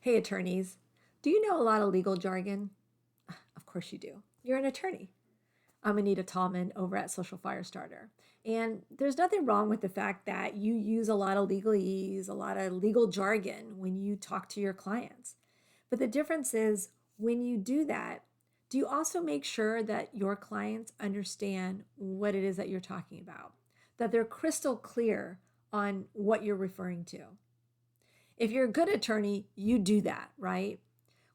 Hey, attorneys. Do you know a lot of legal jargon? Of course you do. You're an attorney. I'm Anita Tallman over at Social Firestarter. And there's nothing wrong with the fact that you use a lot of legalese, a lot of legal jargon when you talk to your clients. But the difference is when you do that, do you also make sure that your clients understand what it is that you're talking about? That they're crystal clear on what you're referring to? If you're a good attorney, you do that, right?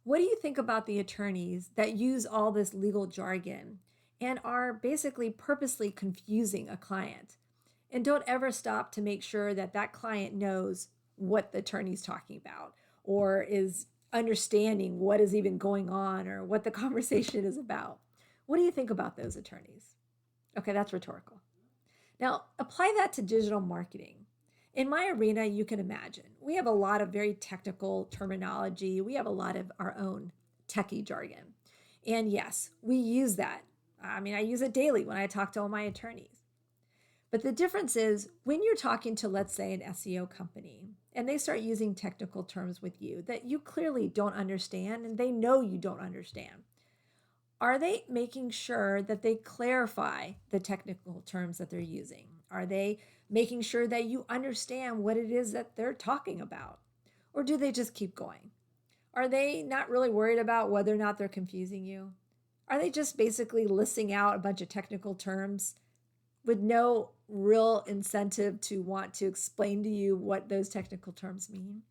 What do you think about the attorneys that use all this legal jargon and are basically purposely confusing a client and don't ever stop to make sure that that client knows what the attorney's talking about or is understanding what is even going on or what the conversation is about? What do you think about those attorneys? Okay, that's rhetorical. Now, apply that to digital marketing. In my arena, you can imagine we have a lot of very technical terminology. We have a lot of our own techie jargon. And yes, we use that. I use it daily when I talk to all my attorneys. But the difference is when you're talking to, let's say, an SEO company, and they start using technical terms with you that you clearly don't understand and they know you don't understand. Are they making sure that they clarify the technical terms that they're using? Are they making sure that you understand what it is that they're talking about? Or do they just keep going? Are they not really worried about whether or not they're confusing you? Are they just basically listing out a bunch of technical terms with no real incentive to want to explain to you what those technical terms mean?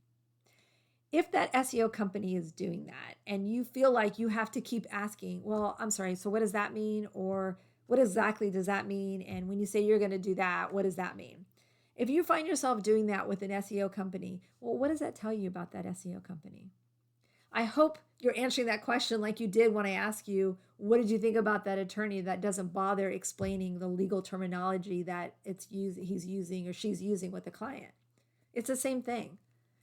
If that SEO company is doing that and you feel like you have to keep asking, well, I'm sorry, so what does that mean? Or what exactly does that mean? And when you say you're going to do that, what does that mean? If you find yourself doing that with an SEO company, well, what does that tell you about that SEO company? I hope you're answering that question like you did when I asked you, what did you think about that attorney that doesn't bother explaining the legal terminology that he's using or she's using with the client? It's the same thing.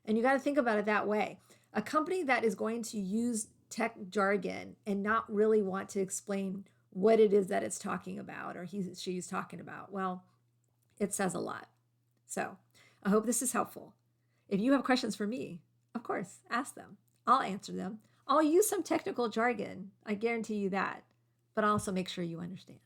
And you got to think about it that way. A company that is going to use tech jargon and not really want to explain what it is that it's talking about or she's talking about, well, it says a lot. So I hope this is helpful. If you have questions for me, of course, ask them. I'll answer them. I'll use some technical jargon. I guarantee you that. But I'll also make sure you understand.